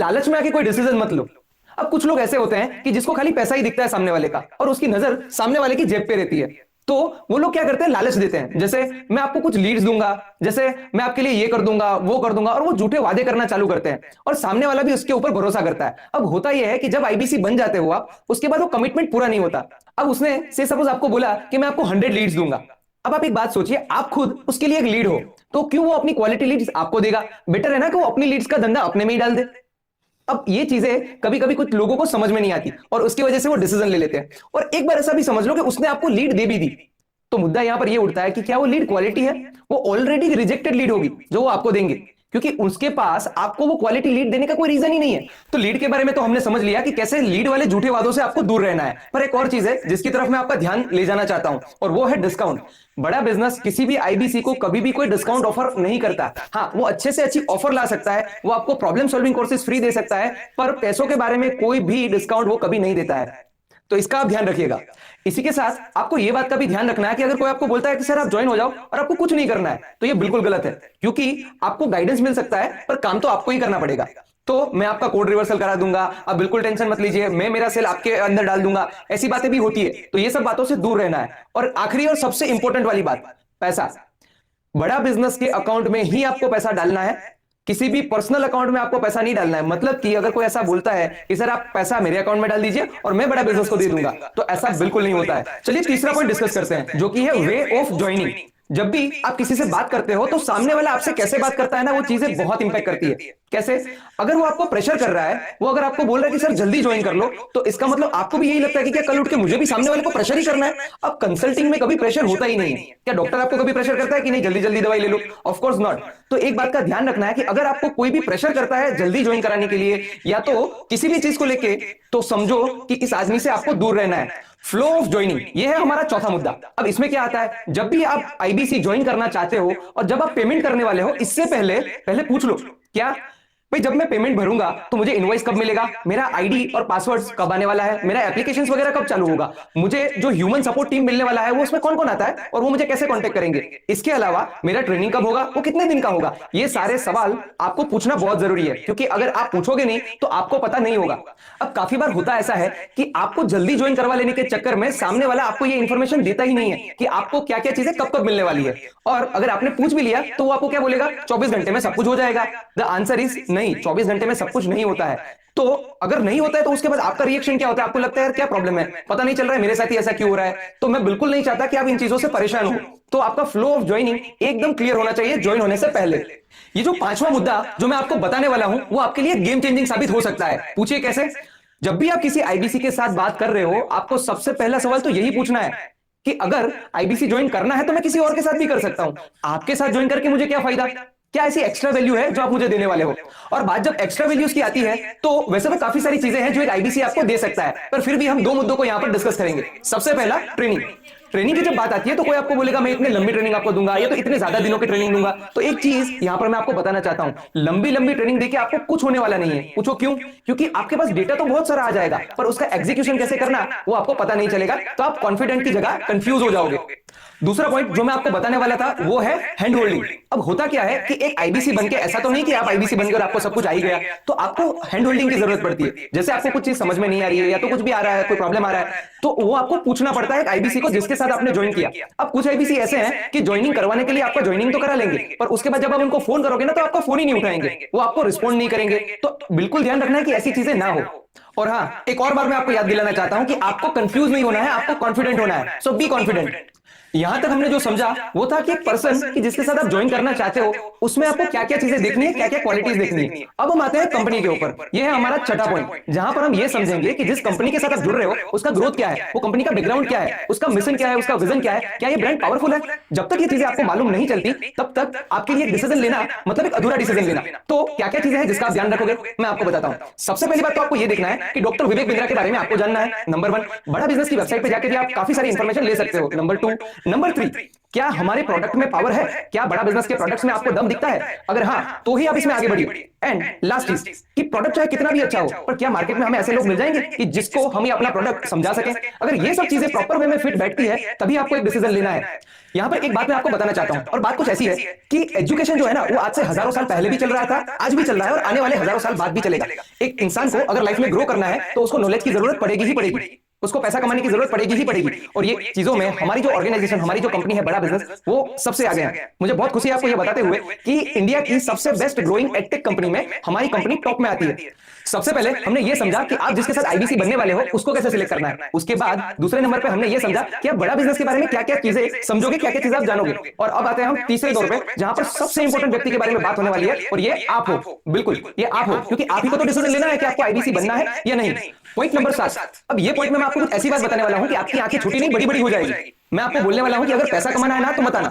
लालच में आके कोई डिसीजन मत लो। अब कुछ लोग ऐसे होते हैं कि जिसको खाली पैसा ही दिखता है सामने वाले का, और उसकी नजर सामने वाले की जेब पे रहती है। तो वो लोग क्या करते हैं, लालच देते हैं, जैसे मैं आपको कुछ लीड्स दूंगा, जैसे मैं आपके लिए ये कर दूंगा वो कर दूंगा, और वो झूठे वादे करना चालू करते हैं और सामने वाला भी उसके ऊपर भरोसा करता है। अब होता यह है कि जब आईबीसी बन जाते हो आप, उसके बाद वो कमिटमेंट पूरा नहीं होता। अब उसने से सपोज आपको बोला कि मैं आपको 100 लीड्स दूंगा। अब आप एक बात सोचिए, आप खुद उसके लिए एक लीड हो, तो क्यों वो अपनी क्वालिटी लीड्स आपको देगा? बेटर है ना कि वो अपनी लीड्स का धंधा अपने में ही डाल दे। अब ये चीजें कभी कभी कुछ लोगों को समझ में नहीं आती और उसकी वजह से वो डिसीजन ले लेते हैं। और एक बार ऐसा भी समझ लो कि उसने आपको लीड दे भी दी, तो मुद्दा यहां पर ये उठता है कि क्या वो लीड क्वालिटी है? वो ऑलरेडी रिजेक्टेड लीड होगी जो वो आपको देंगे, क्योंकि उसके पास आपको वो क्वालिटी लीड देने का कोई रीजन ही नहीं है। तो लीड के बारे में तो हमने समझ लिया कि कैसे लीड वाले झूठे वादों से आपको दूर रहना है, पर एक और चीज है जिसकी तरफ मैं आपका ध्यान ले जाना चाहता हूं, और वो है डिस्काउंट। बड़ा बिजनेस किसी भी आईबीसी को कभी भी कोई डिस्काउंट ऑफर नहीं करता। हाँ, वो अच्छे से अच्छी ऑफर ला सकता है, वो आपको प्रॉब्लम सॉल्विंग कोर्सेज फ्री दे सकता है, पर पैसों के बारे में कोई भी डिस्काउंट वो कभी नहीं देता है। तो इसका आप ध्यान रखिएगा। इसी के साथ आपको यह बात का भी ध्यान रखना है कि अगर कोई आपको बोलता है कि सर आप ज्वाइन हो जाओ और आपको कुछ नहीं करना है, तो यह बिल्कुल गलत है, क्योंकि आपको गाइडेंस मिल सकता है पर काम तो आपको ही करना पड़ेगा। तो मैं आपका कोड रिवर्सल करा दूंगा, आप बिल्कुल टेंशन मत लीजिए, मैं मेरा सेल आपके अंदर डाल दूंगा, ऐसी बातें भी होती है। तो ये सब बातों से दूर रहना है। और आखिरी और सबसे इंपॉर्टेंट वाली बात, पैसा। बड़ा बिजनेस के अकाउंट में ही आपको पैसा डालना है, किसी भी पर्सनल अकाउंट में आपको पैसा नहीं डालना है। मतलब कि अगर कोई ऐसा बोलता है कि सर आप पैसा मेरे अकाउंट में डाल दीजिए और मैं बड़ा बिजनेस को दे दूंगा, तो ऐसा बिल्कुल नहीं होता है। चलिए तीसरा पॉइंट डिस्कस करते हैं, जो कि है वे ऑफ ज्वाइनिंग। जब भी आप किसी से बात करते हो तो सामने वाला आपसे कैसे बात करता है ना, वो चीजें बहुत इंपैक्ट करती है। कैसे? अगर वो आपको प्रेशर कर रहा है, वो अगर आपको बोल रहा है कि सर जल्दी ज्वाइन कर लो, तो इसका मतलब आपको भी यही लगता है कि क्या कल उठ के मुझे भी सामने वाले को प्रेशर ही करना है। अब कंसल्टिंग में कभी प्रेशर होता ही नहीं है। क्या डॉक्टर आपको कभी प्रेशर करता है कि नहीं जल्दी जल्दी दवाई ले लो? Of course not. तो एक बात का ध्यान रखना है कि अगर आपको कोई भी प्रेशर करता है जल्दी ज्वाइन कराने के लिए या तो किसी भी चीज को लेके, तो समझो कि इस आदमी से आपको दूर रहना है। फ्लो ऑफ ज्वाइनिंग, यह है हमारा चौथा मुद्दा। अब इसमें क्या आता है, जब भी आप आईबीसी ज्वाइन करना चाहते हो और जब आप पेमेंट करने वाले हो, इससे पहले पहले पूछ लो, क्या भाई जब मैं पेमेंट भरूंगा तो मुझे इनवॉइस कब मिलेगा, मेरा आईडी और पासवर्ड कब आने वाला है, मेरा एप्लीकेशंस वगैरह कब चालू होगा, मुझे जो ह्यूमन सपोर्ट टीम मिलने वाला है वो उसमें कौन कौन आता है और वो मुझे कैसे कांटेक्ट करेंगे, इसके अलावा मेरा ट्रेनिंग कब होगा, वो कितने दिन का होगा। ये सारे सवाल आपको पूछना बहुत जरूरी है, क्योंकि अगर आप पूछोगे नहीं तो आपको पता नहीं होगा। अब काफी बार होता ऐसा है कि आपको जल्दी ज्वाइन करवा लेने के चक्कर में सामने वाला आपको ये इंफॉर्मेशन देता ही नहीं है कि आपको क्या क्या चीजें कब कब मिलने वाली है। और अगर आपने पूछ भी लिया तो वो आपको क्या बोलेगा, 24 घंटे में सब कुछ हो जाएगा। द आंसर इज नहीं, 24 घंटे में सब कुछ नहीं होता है। तो अगर नहीं होता है तो उसके बाद आपका रिएक्शन क्या होता है, आपको लगता है यार क्या प्रॉब्लम है, पता नहीं चल रहा है मेरे साथ ही ऐसा क्यों हो रहा है। तो मैं बिल्कुल नहीं चाहता कि आप इन चीजों से परेशान हो। तो आपका फ्लो ऑफ ज्वाइनिंग एकदम क्लियर होना चाहिए ज्वाइन होने से पहले। ये जो पांचवा मुद्दा जो मैं आपको बताने वाला हूं, वो आपके लिए गेम चेंजिंग साबित हो सकता है। पूछिए कैसे? जब भी आप किसी आईबीसी के साथ बात कर रहे हो, आपको सबसे पहला सवाल तो यही पूछना है कि अगर आईबीसी ज्वाइन करना है तो मैं किसी और के साथ भी कर सकता हूं, आपके साथ ज्वाइन करके मुझे क्या फायदा, क्या ऐसी एक्स्ट्रा वैल्यू है जो आप मुझे देने वाले हो। और बात जब एक्स्ट्रा वैल्यूज की आती है, तो वैसे तो काफी सारी चीजें हैं जो एक आईबीसी आपको दे सकता है, पर फिर भी हम दो मुद्दों को यहां पर डिस्कस करेंगे। सबसे पहला ट्रेनिंग। ट्रेनिंग की जब बात आती है तो कोई आपको बोलेगा मैं इतने लंबी ट्रेनिंग आपको दूंगा या तो इतने ज्यादा दिनों की ट्रेनिंग दूंगा। तो एक चीज यहां पर मैं आपको बताना चाहता हूं, लंबी लंबी ट्रेनिंग देके आपको कुछ होने वाला नहीं है। पूछो क्यों? क्योंकि आपके पास डेटा तो बहुत सारा आ जाएगा, पर उसका एग्जीक्यूशन कैसे करना वो आपको पता नहीं चलेगा, तो आप कॉन्फिडेंट की जगह कंफ्यूज हो जाओगे। दूसरा पॉइंट जो मैं आपको बताने वाला था वो है हैंड होल्डिंग। अब होता क्या है कि एक आईबीसी बनके, ऐसा तो नहीं कि आप आईबीसी बनकर आपको सब कुछ आ ही गया, तो आपको हैंड होल्डिंग की जरूरत पड़ती है। जैसे आपको कुछ चीज समझ में नहीं आ रही है या तो कुछ भी आ रहा है, कोई प्रॉब्लम आ रहा है, तो वो आपको पूछना पड़ता है आईबीसी को जिसके साथ आपने ज्वाइन किया। अब कुछ आईबीसी ऐसे हैं कि ज्वाइनिंग करवाने के लिए आपका ज्वाइनिंग तो करा लेंगे, पर उसके बाद जब आप उनको फोन करोगे ना तो आपका फोन ही नहीं उठाएंगे, वो आपको रिस्पॉन्ड नहीं करेंगे। तो बिल्कुल ध्यान रखना है कि ऐसी चीजें ना हो। और हाँ, एक और बार मैं आपको याद दिलाना चाहता हूं कि आपको कंफ्यूज नहीं होना है, आपको कॉन्फिडेंट होना है। सो बी कॉन्फिडेंट। यहां तक हमने जो समझा वो था कि एक पर्सन कि जिसके साथ आप ज्वाइन करना चाहते हो, उसमें आपको क्या क्या चीजें देखनी है, क्या क्या क्वालिटीज देखनी है। अब हम आते हैं कंपनी के ऊपर। यह है हमारा छठा पॉइंट, जहां पर हम ये समझेंगे कि जिस कंपनी के साथ आप जुड़ रहे हो उसका ग्रोथ क्या है, वो कंपनी का बैकग्राउंड क्या है, उसका मिशन क्या है, उसका विजन क्या है, क्या ये ब्रांड पावरफुल है। जब तक ये चीजें आपको मालूम नहीं चलती तब तक आपके लिए डिसीजन लेना मतलब एक अधूरा डिसीजन लेना। तो क्या क्या चीजें हैं जिसका आप ध्यान रखोगे, मैं आपको बताता हूं। सबसे पहली बात तो आपको ये देखना है कि डॉक्टर विवेक बिंद्रा के बारे में आपको जानना है। नंबर 1, बड़ा बिजनेस की वेबसाइट पे जाकर भी आप काफी सारी इंफॉर्मेशन ले सकते हो। नंबर 2, नंबर 3, क्या हमारे प्रोडक्ट में पावर है? क्या बड़ा बिजनेस के प्रोडक्ट्स में आपको दम दिखता है? अगर हाँ, तो ही आप इसमें आगे बढ़िए। एंड लास्ट चीज कि प्रोडक्ट चाहे कितना भी अच्छा हो, पर क्या मार्केट में हमें ऐसे लोग मिल जाएंगे कि जिसको हम अपना प्रोडक्ट समझा सकें? अगर ये सब चीजें प्रॉपर वे में फिट बैठती है, तभी आपको एक डिसीजन लेना है। यहां पर एक बात मैं आपको बताना चाहता हूं, और बात कुछ ऐसी है कि एजुकेशन जो है ना, वो आज से हजारों साल पहले भी चल रहा था, आज भी चल रहा है, और आने वाले हजारों साल बाद भी चलेगा। एक इंसान को अगर लाइफ में ग्रो करना है, तो उसको नॉलेज की जरूरत पड़ेगी ही पड़ेगी, उसको पैसा कमाने की जरूरत पड़ेगी ही पड़ेगी। और ये चीजों में हमारी जो ऑर्गेनाइजेशन, हमारी जो कंपनी है बड़ा बिजनेस, वो सबसे आगे है। मुझे बहुत खुशी है आपको ये बताते हुए कि इंडिया की सबसे बेस्ट ग्रोइंग एडटेक कंपनी में हमारी कंपनी टॉप में आती है। सबसे पहले हमने ये समझा कि आप जिसके साथ आईबीसी बनने वाले हो, उसको कैसे सिलेक्ट करना है। उसके बाद दूसरे नंबर पे हमने ये समझा कि आप बड़ा बिजनेस के बारे में क्या क्या चीजें समझोगे, क्या क्या चीजें आप जानोगे। और अब आते हैं हम तीसरे दौर पे, जहां पर सबसे इंपॉर्टेंट व्यक्ति के बारे में बात होने वाली है, और ये आप हो। बिल्कुल, ये आप हो, क्योंकि आप ही को तो डिसीजन लेना है कि आपको आईबीसी बनना है या नहीं। Point number 7। अब ये पॉइंट में मैं आपको कुछ ऐसी बात बताने वाला हूं कि आपकी आंखें छोटी नहीं बड़ी बड़ी हो जाएगी। मैं आपको बोलने वाला हूं कि अगर पैसा कमाना है ना, तो मत आना।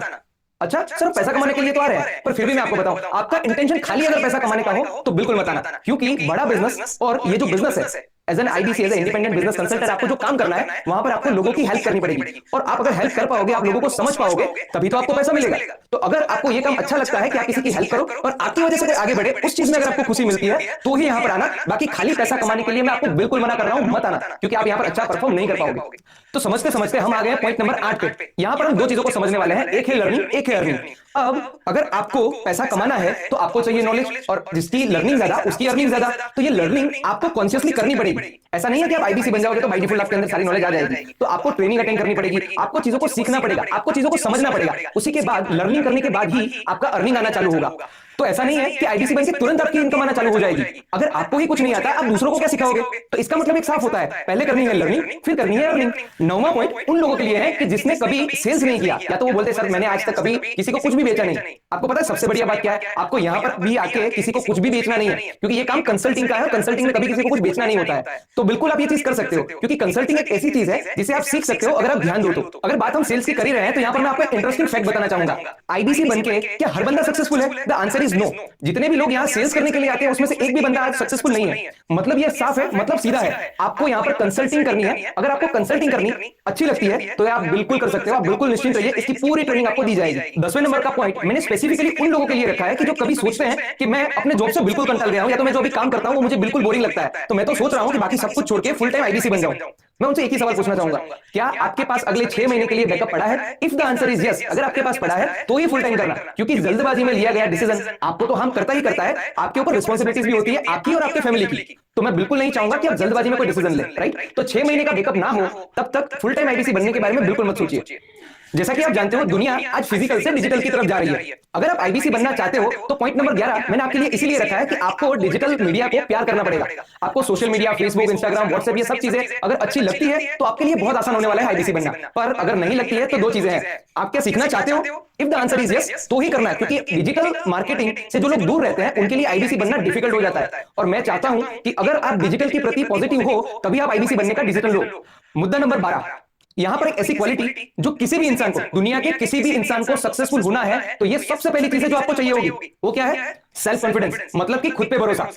अच्छा सर, पैसा कमाने के लिए तो आ रहे हैं, पर फिर भी मैं आपको बताऊं, आपका इंटेंशन खाली अगर पैसा कमाने का हो तो बिल्कुल मत आना। क्योंकि बड़ा बिजनेस और ये जो बिजनेस है, as an IBC, as independent business consultant, आपको जो काम करना है वहां पर आपको लोगों की हेल्प करनी पड़ेगी। और आप अगर हेल्प कर पाओगे, आप लोगों को समझ पाओगे, तभी तो आपको पैसा मिलेगा। तो अगर आपको ये काम अच्छा लगता है कि आप किसी की हेल्प करो और आपकी वजह से कोई आगे बढ़े, उस चीज में अगर आपको खुशी मिलती है, तो ही यहां पर आना। बाकी खाली पैसा कमाने के लिए मैं आपको बिल्कुल मना कर रहा हूं, मत आना, क्योंकि आप यहां पर अच्छा परफॉर्म नहीं कर पाओगे। तो समझते समझते हम आ गए पॉइंट नंबर 8 पे। यहां पर हम दो चीजों को समझने वाले हैं, एक है लर्निंग, एक है अर्निंग। अब अगर आपको पैसा कमाना है तो आपको चाहिए नॉलेज, और जिसकी लर्निंग ज्यादा उसकी अर्निंग ज्यादा। तो ये लर्निंग आपको कॉन्शियसली करनी पड़ेगी। ऐसा नहीं है कि आप आईबीसी बन जाओगे तो बाय डिफॉल्ट आपके अंदर सारी नॉलेज आ जाएगी। तो आपको ट्रेनिंग अटेंड करनी पड़ेगी, आपको चीजों को सीखना पड़ेगा, आपको चीजों को समझना पड़ेगा। उसी के बाद लर्निंग करने के बाद ही आपका अर्निंग आना चालू होगा। तो ऐसा नहीं है कि आईबीसी बन के तुरंत आपकी इनकम आना चालू हो जाएगी। अगर आपको ही कुछ नहीं आता, आप दूसरों को क्या सिखाओगे? तो इसका मतलब एक साफ होता है, पहले करनी है लर्निंग, फिर करनी है अर्निंग। 9वां पॉइंट उन लोगों के लिए है कि जिसने कभी सेल्स नहीं किया, या तो वो बोलते सर मैंने आज तक कभी किसी को कुछ भी बेचा नहीं। आपको पता है सबसे बढ़िया बात क्या है? आपको यहां पर भी आके किसी को कुछ भी बेचना नहीं है, क्योंकि ये काम कंसल्टिंग का है। कंसल्टिंग में कभी किसी को कुछ बेचना नहीं होता है। तो बिल्कुल आप ये चीज कर सकते हो, क्योंकि कंसल्टिंग एक ऐसी चीज है जिसे आप सीख सकते हो अगर आप ध्यान दो तो। अगर बात हम सेल्स की कर ही रहे हैं, तो यहां पर मैं आपको इंटरेस्टिंग फैक्ट बताना चाहूंगा। आईबीसी बनके क्या हर बंदा सक्सेसफुल है? The answer is no. जितने भी लोग यहाँ सेल्स करने के लिए आते हैं, उसमें से एक भी बंदा आज सक्सेसफुल नहीं है। मतलब ये साफ है, मतलब सीधा है। आपको यहाँ पर कंसल्टिंग करनी है। अगर आपको कंसल्टिंग करनी अच्छी लगती है तो आप बिल्कुल कर सकते हो, आप बिल्कुल निश्चिंत रहिए, इसकी पूरी ट्रेनिंग आपको दी जाएगी। 10वें नंबर का पॉइंट मैंने स्पेसिफिकली उन लोगों के लिए रखा है कि जो कभी सोचते हैं कि मैं अपने जॉब से बिल्कुल कंटाल गया हूं, या तो मैं जो अभी काम करता हूं वो मुझे बिल्कुल बोरिंग लगता है, तो मैं तो सोच रहा हूं कि बाकी सब कुछ छोड़ के फुल टाइम आईबीसी बन जाऊं। मैं उनसे एक ही सवाल पूछना चाहूंगा, क्या आपके पास अगले 6 महीने के लिए बैकअप पड़ा है? If the answer is yes, अगर आपके पास पड़ा है तो ही फुल टाइम करना, क्योंकि जल्दबाजी में लिया गया डिसीजन आपको तो हार्म करता ही करता है। आपके ऊपर रिस्पांसिबिलिटीज भी होती है, आपकी और आपके फैमिली की। तो मैं बिल्कुल नहीं चाहूंगा कि आप जल्दबाजी में कोई डिसीजन ले, राइट? तो 6 महीने का बैकअप ना हो तब तक फुल टाइम आईबीसी बनने के बारे में बिल्कुल मत सोचिए। जैसा कि आप जानते हो, दुनिया आज फिजिकल से डिजिटल की तरफ जा रही है। अगर आप आईबीसी बनना चाहते हो तो पॉइंट नंबर 11 मैंने आपके लिए इसीलिए रखा है कि आपको डिजिटल मीडिया को प्यार करना पड़ेगा। आपको social media, Facebook, Instagram, WhatsApp, ये सब चीजें अगर अच्छी लगती है तो आपके लिए बहुत आसान होने वाला है आईबीसी बनना। पर अगर नहीं लगती है तो दो चीजें हैं, आप क्या सीखना चाहते हो? If the answer is yes, तो ही करना है, क्योंकि डिजिटल मार्केटिंग से जो लोग दूर रहते हैं उनके लिए आईबीसी बनना डिफिकल्ट हो जाता है। और मैं चाहता हूं कि अगर आप डिजिटल के प्रति पॉजिटिव हो, तभी आप आईबीसी बनने का डिसीजन लो। मुद्दा नंबर 12, यहां पर एक ऐसी क्वालिटी जो किसी भी इंसान को, दुनिया के किसी भी इंसान को सक्सेसफुल होना है तो ये सबसे पहली चीज है जो आपको चाहिए होगी, वो क्या है? सेल्फ कॉन्फिडेंस, मतलब कि खुद पे भरोसा।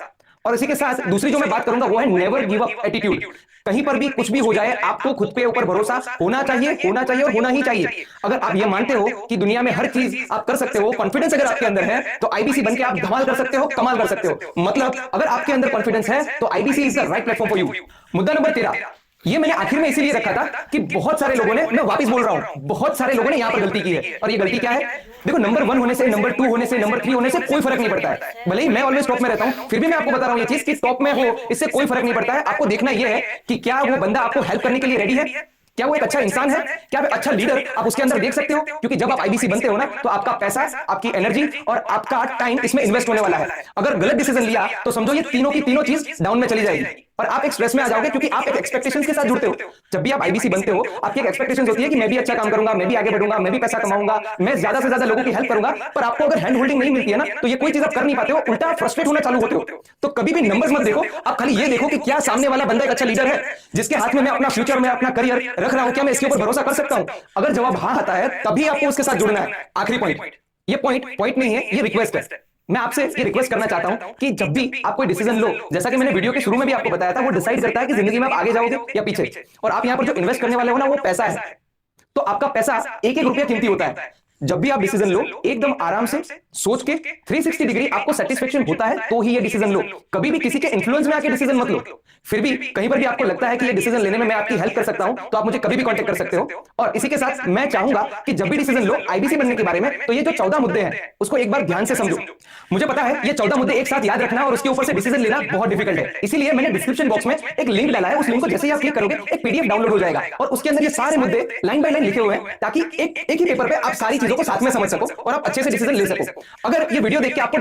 और इसी के साथ दूसरी जो मैं बात करूंगा वो है नेवर गिव अप एटीट्यूड। कहीं पर भी कुछ भी हो जाए, आपको खुद पे ऊपर भरोसा होना चाहिए, होना चाहिए और होना ही चाहिए। अगर आप ये मानते हो कि दुनिया में हर चीज आप कर सकते हो, कॉन्फिडेंस अगर आपके अंदर है, तो आईबीसी बनके आप धमाल कर सकते हो, कमाल कर सकते हो। मतलब अगर आपके अंदर कॉन्फिडेंस है तो IBC is the right platform for you. मुद्दा नंबर 13, ये मैंने आखिर में इसीलिए रखा था कि बहुत सारे लोगों ने, मैं वापस बोल रहा हूं, बहुत सारे लोगों ने यहां पर गलती की है। और ये गलती क्या है? देखो, नंबर 1 होने से, नंबर 2 होने से, नंबर 3 होने से कोई फर्क नहीं पड़ता है। भले ही मैं ऑलवेज टॉप में रहता हूं, फिर भी मैं आपको बता रहा हूं ये चीज कि टॉप में हो इससे कोई फर्क नहीं पड़ता है। आपको देखना यह है कि क्या वो बंदा आपको हेल्प करने के लिए रेडी है, क्या वो एक अच्छा इंसान है, क्या वो अच्छा लीडर आप उसके अंदर देख सकते हो। क्योंकि जब आप आईबीसी बनते हो ना, तो आपका पैसा, आपकी एनर्जी और आपका टाइम इसमें इन्वेस्ट होने वाला है। अगर गलत डिसीजन लिया तो समझो ये तीनों की तीनों चीज डाउन में चली जाएगी और आप एक स्ट्रेस में आ जाओगे, क्योंकि आप एक एक्सपेक्टेशंस के साथ जुड़ते हो। जब भी आप आईबीसी बनते हो, आपकी एक एक्सपेक्टेशंस होती है कि मैं भी अच्छा काम करूंगा, मैं भी आगे बढ़ूंगा, मैं भी पैसा कमाऊंगा, मैं ज्यादा से ज्यादा लोगों की हेल्प करूंगा। पर आपको अगर हैंड होल्डिंग नहीं मिलती है ना, तो ये कोई चीज आप कर नहीं पाते हो, उल्टा फ्रस्ट्रेट होना चालू होते हो। तो कभी भी नंबर्स मत देखो, आप खाली ये देखो कि क्या सामने वाला बंदा एक अच्छा लीडर है जिसके हाथ में मैं अपना फ्यूचर में अपना करियर रख रहा हूं, क्या मैं इसके ऊपर भरोसा कर सकता हूं? अगर जवाब हाँ आता है, तभी आपको उसके साथ जुड़ना है। आखिरी पॉइंट, ये पॉइंट नहीं है, ये रिक्वेस्ट है। मैं आपसे ये रिक्वेस्ट करना चाहता हूं कि जब भी आप कोई डिसीजन लो, जैसा कि मैंने वीडियो के शुरू में भी आपको बताया था, वो डिसाइड करता है कि जिंदगी में आप आगे जाओगे या पीछे। और आप यहां पर जो इन्वेस्ट करने वाले हो ना, वो पैसा है। तो आपका पैसा एक एक रुपया कीमती होता है। जब भी आप डिसीजन लो, एकदम आराम से सोच के 360 डिग्री आपको सेटिस्फेक्शन होता है तो ही ये डिसीजन लो। कभी भी किसी के इन्फ्लुएंस में आके डिसीजन मत लो। फिर भी कहीं पर भी आपको लगता है कि ये डिसीजन लेने में मैं आपकी हेल्प कर सकता हूं, तो आप मुझे कभी भी कांटेक्ट कर सकते हो। और इसी के साथ मैं चाहूंगा कि जब भी डिसीजन लो आईबीसी बनने के बारे में, तो ये जो 14 मुद्दे हैं उसको एक बार ध्यान से समझो। मुझे पता है ये 14 मुद्दे एक साथ याद रखना और उसके ऊपर से डिसीजन लेना बहुत डिफिकल्ट है, इसीलिए मैंने डिस्क्रिप्शन बॉक्स में एक लिंक डाला है। उस लिंक को जैसे ही आप क्लिक करोगे एक पीडीएफ डाउनलोड हो जाएगा और उसके अंदर ये सारे मुद्दे लाइन बाय लाइन लिखे हुए हैं, ताकि एक ही पेपर पे आप सारी चीजों को साथ में समझ सको और आप अच्छे से डिसीजन ले सको। अगर ये वीडियो देख के आपको